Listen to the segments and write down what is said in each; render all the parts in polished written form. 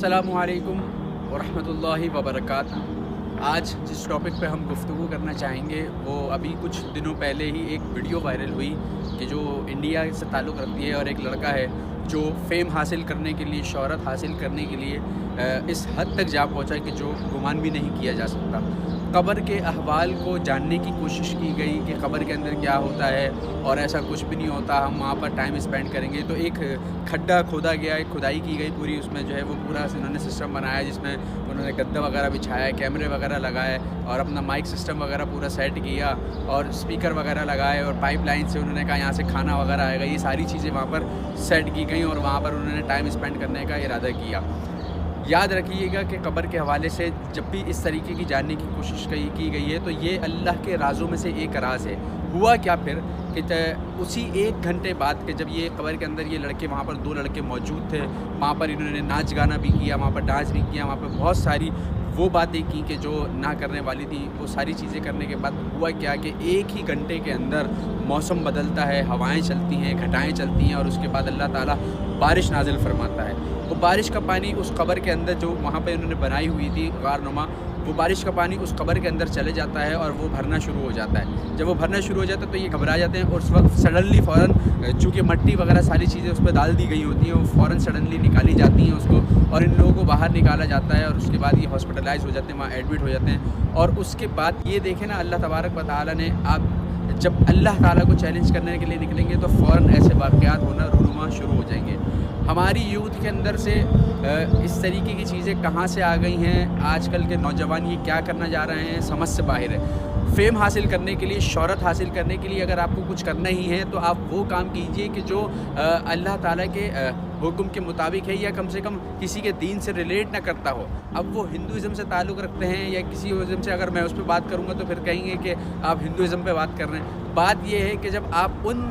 अस्सलामु अलैकुम वरहमतुल्लाहि वबरकातुहू। आज जिस टॉपिक पे हम गुफ्तगू करना चाहेंगे वो अभी कुछ दिनों पहले ही एक वीडियो वायरल हुई कि जो इंडिया से ताल्लुक़ रखती है और एक लड़का है जो फेम हासिल करने के लिए, शोहरत हासिल करने के लिए इस हद तक जा पहुंचा कि जो गुमान भी नहीं किया जा सकता। कब्र के अहवाल को जानने की कोशिश की गई कि कब्र के अंदर क्या होता है और ऐसा कुछ भी नहीं होता, हम वहाँ पर टाइम स्पेंड करेंगे। तो एक खड्डा खोदा गया, एक खुदाई की गई पूरी, उसमें जो है वो पूरा उन्होंने सिस्टम बनाया जिसमें उन्होंने गद्दा वगैरह बिछाया, कैमरे वगैरह लगाए और अपना माइक सिस्टम वगैरह पूरा सेट किया और स्पीकर वगैरह लगाए और पाइपलाइन से उन्होंने कहा यहाँ से खाना वगैरह आएगा। ये सारी चीज़ें वहाँ पर सेट की गई और वहाँ पर उन्होंने टाइम स्पेंड करने का इरादा किया। याद रखिएगा कि कब्र के हवाले से जब भी इस तरीके की जानने की कोशिश की गई है तो ये अल्लाह के राज़ों में से एक राज है। हुआ क्या फिर कि उसी एक घंटे बाद के जब ये कब्र के अंदर ये लड़के, वहाँ पर दो लड़के मौजूद थे, वहाँ पर इन्होंने नाच गाना भी किया, वहाँ पर डांस भी किया, वहाँ पर बहुत सारी वो बातें की कि जो ना करने वाली थी। वो सारी चीज़ें करने के बाद हुआ क्या कि एक ही घंटे के अंदर मौसम बदलता है, हवाएं चलती हैं, घटाएं चलती हैं और उसके बाद अल्लाह ताला बारिश नाजिल फरमाता है। वो बारिश का पानी उस कब्र के अंदर जो वहाँ पे उन्होंने बनाई हुई थी गारनुमा, वो बारिश का पानी उस कब्र के अंदर चले जाता है और वो भरना शुरू हो जाता है। जब वो भरना शुरू हो जाता है तो ये घबरा जाते हैं और उस वक्त सडनली फ़ौरन, चूँकि मट्टी वगैरह सारी चीज़ें उस पर डाल दी गई होती हैं, वो फ़ौरन सडनली निकाली जाती हैं उसको और इन लोगों को बाहर निकाला जाता है और उसके बाद ये हॉस्पिटलाइज हो जाते हैं, वहाँ एडमिट हो जाते हैं। और उसके बाद ये देखें ना, अल्लाह तबारक व तआला ने, आप जब अल्लाह ताला को चैलेंज करने के लिए निकलेंगे तो फ़ौरन ऐसे वाक़यात होना रूनुमा शुरू हो जाएंगे। हमारी यूथ के अंदर से इस तरीके की चीज़ें कहाँ से आ गई हैं, आजकल के नौजवान ये क्या करना जा रहे हैं, समझ से बाहर है। फ़ेम हासिल करने के लिए, शोहरत हासिल करने के लिए अगर आपको कुछ करना ही है तो आप वो काम कीजिए कि जो अल्लाह ताला के हुक्म के मुताबिक है या कम से कम किसी के दीन से रिलेट ना करता हो। अब वो हिंदुज़म से ताल्लुक़ रखते हैं या किसी इज़म से, अगर मैं उस पर बात करूँगा तो फिर कहेंगे कि आप हिंदुज़म पे बात कर रहे हैं। बात ये है कि जब आप उन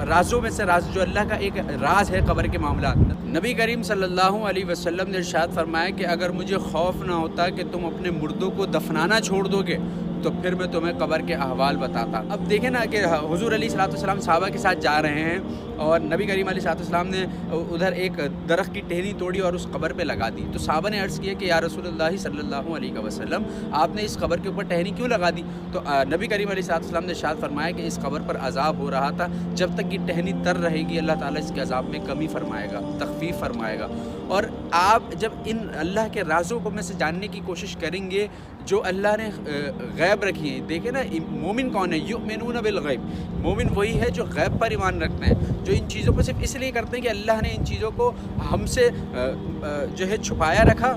राज़ों में से राज, जो अल्लाह का एक राज है कब्र के मामला, नबी करीम सल्लल्लाहु अलैहि वसल्लम ने इरशाद फरमाया कि अगर मुझे खौफ ना होता कि तुम अपने मुर्दों को दफनाना छोड़ दोगे तो फिर मैं तुम्हें कब्र के अहवाल बताता। अब देखें ना कि हुज़ूर अलैहिस्सलाम सहाबा के साथ जा रहे हैं और नबी करीम अलैहिस्सलाम ने उधर एक दरख्त की टहनी तोड़ी और उस कब्र पे लगा दी। तो सहाबा ने अर्ज़ किया कि या रसूलुल्लाह सल्लल्लाहु अलैहि वसल्लम, आपने इस कब्र के ऊपर टहनी क्यों लगा दी? तो नबी करीम अलैहिस्सलाम ने इरशाद फरमाया कि इस कब्र पर अज़ाब हो रहा था, जब तक ये टहनी तर रहेगी अल्लाह ताला इसके अज़ाब में कमी फरमाएगा, तख़फ़ीफ़ फरमाएगा। और आप जब इन अल्लाह के राज़ों को में से जानने की कोशिश करेंगे जो अल्लाह ने गैब रखी है। देखें ना, मोमिन कौन है? युमिनून बिल गैब। मोमिन वही है जो गैब पर ईमान रखते हैं, जो इन चीज़ों को सिर्फ इसलिए करते हैं कि अल्लाह ने इन चीज़ों को हमसे जो है छुपाया रखा,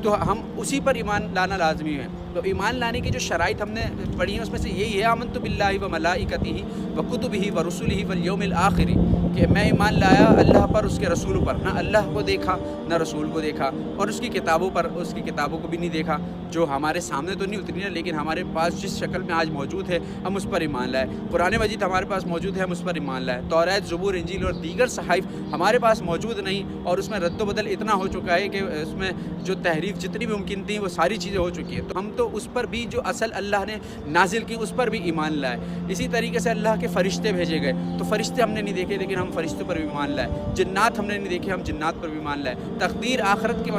तो हम उसी पर ईमान लाना लाजमी है। तो ईमान लाने की जो शराइत हमने पढ़ी हैं उसमें से यही है, आमनतु बिल्लाहि व मलाइकतिही व कुतुबिही व रुसुलिही वल यौमिल आखिरी, कि मैं ईमान लाया अल्लाह पर, उसके रसूल पर। ना अल्लाह को देखा ना रसूल को देखा और उसकी किताबों पर, उसकी किताबों को भी नहीं देखा जो हमारे सामने तो नहीं उतरी है लेकिन हमारे पास जिस शक्ल में आज मौजूद है हम उस पर ईमान लाए। कुरान मजीद हमारे पास मौजूद है, हम उस पर ईमान लाए। तौरात, ज़बूर, इंजील और दीगर सहाइफ हमारे पास मौजूद नहीं और उसमें रद्द-बदल इतना हो चुका है कि उसमें जो तहरीफ जितनी भी मुमकिन थी वो सारी चीज़ें हो चुकी हैं। तो हम तो उस पर भी जो असल अल्लाह ने नाजिल की उस पर भी ईमान लाए। इसी तरीके से अल्लाह के फ़रिश्ते भेजे गए, तो फ़रिश्ते हमने नहीं देखे लेकिन हम फ़रिश्तों पर भी ईमान लाए। जिन्नात हमने नहीं देखे, हम जिन्नात पर भी ईमान लाए। तकदीर, आखिरत की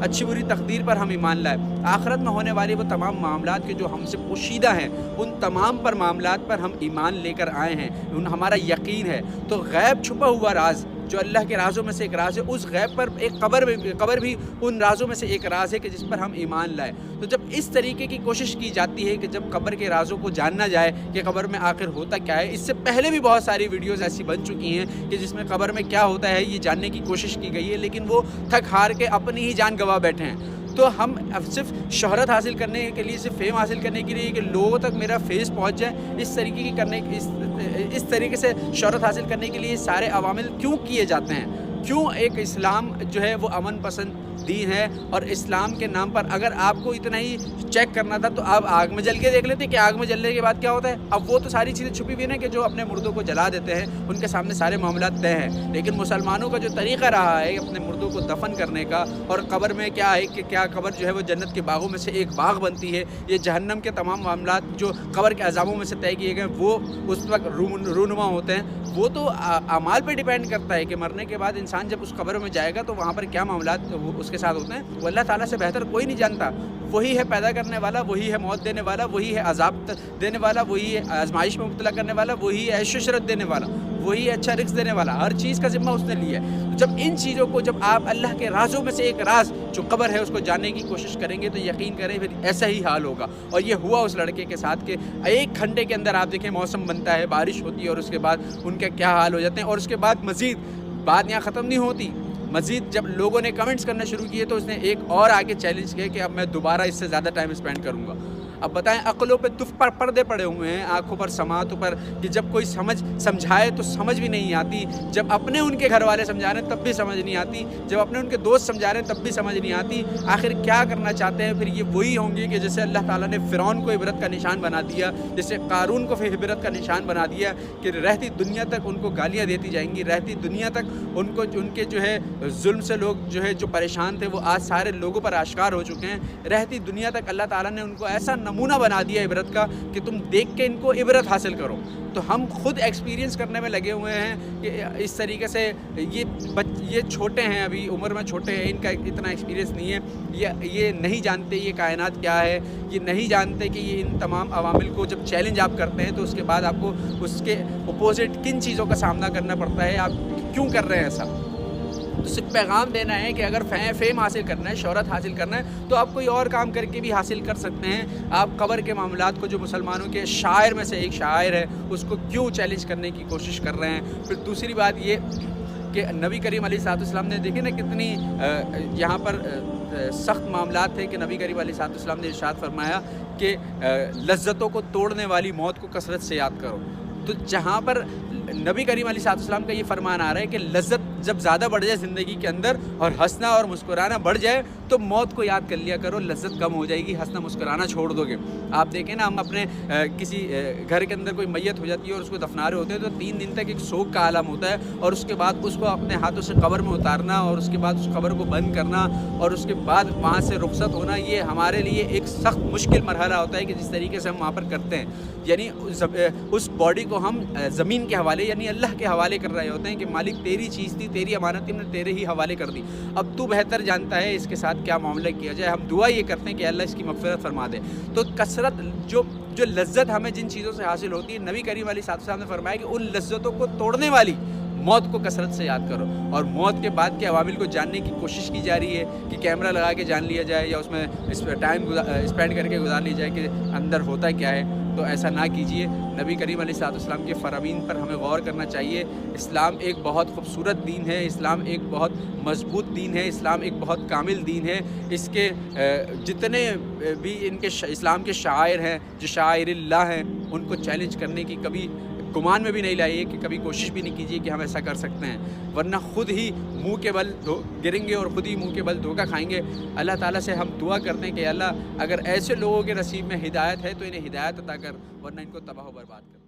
अच्छी बुरी तकदीर पर हम ईमान लाए। आखिरत में होने वाले वो तमाम मामलात के जो हमसे पोशीदा हैं उन तमाम पर मामलात पर हम ईमान लेकर आए हैं, उन हमारा यकीन है। तो गैब, छुपा हुआ राज जो अल्लाह के राज़ों में से एक राज है, उस गैब पर एक कब्र भी उन राज़ों में से एक राज है कि जिस पर हम ईमान लाए। तो जब इस तरीके की कोशिश की जाती है कि जब कब्र के राज़ों को जानना जाए कि कब्र में आखिर होता क्या है, इससे पहले भी बहुत सारी वीडियोज़ ऐसी बन चुकी हैं कि जिसमें कब्र में क्या होता है ये जानने की कोशिश की गई है लेकिन वो थक हार के अपनी ही जान गंवा बैठे हैं। तो हम अब सिर्फ शोहरत हासिल करने के लिए, सिर्फ फेम हासिल करने के लिए कि लोगों तक मेरा फेस पहुंच जाए, इस तरीके की करने इस तरीके से शोहरत हासिल करने के लिए सारे अवामिल क्यों किए जाते हैं? क्यों एक इस्लाम जो है वो अमन पसंद दीन है और इस्लाम के नाम पर अगर आपको इतना ही चेक करना था तो आप आग में जल के देख लेते कि आग में जलने के बाद क्या होता है। अब वो तो सारी चीज़ें छुपी हुई हैं कि जो अपने मुर्दों को जला देते हैं उनके सामने सारे मामला तय हैं, लेकिन मुसलमानों का जो तरीक़ा रहा है अपने मुर्दों को दफन करने का, और कब्र में क्या है कि क्या कब्र जो है वो जन्नत के बागों में से एक बाग बनती है, ये जहन्नम के तमाम मामला जो कब्र के अज़ाबों में से तय किए गए वो उस वक्त रूनुमा होते हैं। वो तो अमाल पे डिपेंड करता है कि मरने के बाद इंसान انسان جب اس قبر میں جائے گا تو وہاں پر کیا معاملات اس کے ساتھ ہوتے ہیں وہ اللہ تعالیٰ سے بہتر کوئی نہیں جانتا. وہی ہے پیدا کرنے والا, وہی ہے موت دینے والا, وہی ہے عذاب دینے والا, وہی ہے آزمائش میں مبتلا کرنے والا, وہی ہے عیش و عشرت دینے والا, وہی ہے اچھا رزق دینے والا. ہر چیز کا ذمہ اس نے لیا ہے. تو جب ان چیزوں کو, جب آپ اللہ کے رازوں میں سے ایک راز جو قبر ہے اس کو جاننے کی کوشش کریں گے تو یقین کریں پھر ایسا ہی حال ہوگا. اور یہ ہوا اس لڑکے کے ساتھ کہ 1 گھنٹے کے اندر آپ دیکھیں موسم بنتا ہے, بارش ہوتی ہے, اور اس کے بعد ان کے کیا حال ہو جاتے ہیں. اور اس کے بعد مزید بات یہاں ختم نہیں ہوتی. مزید جب لوگوں نے کمنٹس کرنا شروع کیے تو اس نے ایک اور آگے چیلنج کیا کہ اب میں دوبارہ اس سے زیادہ ٹائم اسپینڈ کروں گا. اب بتائیں, عقلوں پہ پردے پڑے ہوئے ہیں, آنکھوں پر سماعتوں پر, کہ جب کوئی سمجھائے تو سمجھ بھی نہیں آتی, جب اپنے ان کے گھر والے سمجھا رہے ہیں تب بھی سمجھ نہیں آتی, جب اپنے ان کے دوست سمجھا رہے ہیں تب بھی سمجھ نہیں آتی. آخر کیا کرنا چاہتے ہیں؟ پھر یہ وہی ہوں گے کہ جیسے اللہ تعالیٰ نے فرعون کو عبرت کا نشان بنا دیا, جیسے قارون کو عبرت کا نشان بنا دیا, کہ رہتی دنیا تک ان کو گالیاں دیتی جائیں گی, رہتی دنیا تک ان کو ان کے جو ہے ظلم سے لوگ جو ہے جو پریشان تھے وہ آج سارے لوگوں پر آشکار ہو چکے ہیں. رہتی دنیا تک اللہ تعالیٰ نے ان کو ایسا نمونہ بنا دیا عبرت کا کہ تم دیکھ کے ان کو عبرت حاصل کرو. تو ہم خود ایکسپیرینس کرنے میں لگے ہوئے ہیں کہ اس طریقے سے یہ چھوٹے ہیں, ابھی عمر میں چھوٹے ہیں, ان کا اتنا ایکسپیرینس نہیں ہے, یہ نہیں جانتے یہ کائنات کیا ہے, یہ نہیں جانتے کہ یہ ان تمام عوامل کو جب چیلنج آپ کرتے ہیں تو اس کے بعد آپ کو اس کے اپوزٹ کن چیزوں کا سامنا کرنا پڑتا ہے, آپ کیوں کر رہے ہیں ایسا. تو صرف پیغام دینا ہے کہ اگر فیم حاصل کرنا ہے, شہرت حاصل کرنا ہے تو آپ کوئی اور کام کر کے بھی حاصل کر سکتے ہیں. آپ قبر کے معاملات کو, جو مسلمانوں کے شاعر میں سے ایک شاعر ہے, اس کو کیوں چیلنج کرنے کی کوشش کر رہے ہیں. پھر دوسری بات یہ کہ نبی کریم علیہ الصلوۃ والسلام نے دیکھیں نا کتنی یہاں پر سخت معاملات تھے کہ نبی کریم علیہ الصلوۃ والسلام نے ارشاد فرمایا کہ لذتوں کو توڑنے والی موت کو کثرت سے یاد کرو. تو جہاں پر نبی کریم علیہ الصلوۃ والسلام کا یہ فرمان آ رہا ہے کہ لذت جب زیادہ بڑھ جائے زندگی کے اندر اور ہنسنا اور مسکرانا بڑھ جائے تو موت کو یاد کر لیا کرو, لذت کم ہو جائے گی, ہنسنا مسکرانا چھوڑ دو گے. آپ دیکھیں نا, ہم اپنے کسی گھر کے اندر کوئی میت ہو جاتی ہے اور اس کو دفنا رہے ہوتے ہیں تو 3 دن تک ایک سوگ کا عالم ہوتا ہے, اور اس کے بعد اس کو اپنے ہاتھوں سے قبر میں اتارنا اور اس کے بعد اس قبر کو بند کرنا اور اس کے بعد وہاں سے رخصت ہونا, یہ ہمارے لیے ایک سخت مشکل مرحلہ ہوتا ہے کہ جس طریقے سے ہم وہاں پر کرتے ہیں. یعنی اس باڈی کو ہم زمین کے حوالے یعنی اللہ کے حوالے کر رہے ہوتے ہیں کہ مالک تیری چیز تھی, تیری امانت تھی, ہم نے تیرے ہی حوالے کر دی, اب تو بہتر جانتا ہے اس کے ساتھ کیا معاملہ کیا جائے. ہم دعا یہ کرتے ہیں کہ اللہ اس کی مغفرت فرما دے. تو کثرت جو لذت ہمیں جن چیزوں سے حاصل ہوتی ہے, نبی کریم علیہ الصلوۃ والسلام نے فرمایا کہ ان لذتوں کو توڑنے والی موت کو کثرت سے یاد کرو. اور موت کے بعد کے عوامل کو جاننے کی کوشش کی جا رہی ہے کہ کیمرہ لگا کے جان لیا جائے یا اس میں ٹائم اسپینڈ کر کے گزار لیا جائے کہ اندر ہوتا کیا ہے. تو ایسا نہ کیجیے. نبی کریم علیہ الصلوۃ والسلام کے فرامین پر ہمیں غور کرنا چاہیے. اسلام ایک بہت خوبصورت دین ہے, اسلام ایک بہت مضبوط دین ہے, اسلام ایک بہت کامل دین ہے. اس کے جتنے بھی ان کے اسلام کے شاعر ہیں, جو شاعر اللہ ہیں, ان کو چیلنج کرنے کی کبھی گمان میں بھی نہیں لائیے, کہ کبھی کوشش بھی نہیں کیجیے کہ ہم ایسا کر سکتے ہیں, ورنہ خود ہی منہ کے بل گریں گے اور خود ہی منہ کے بل دھوکہ کھائیں گے. اللہ تعالیٰ سے ہم دعا کرتے ہیں کہ اللہ اگر ایسے لوگوں کے نصیب میں ہدایت ہے تو انہیں ہدایت عطا کر, ورنہ ان کو تباہ و برباد کر.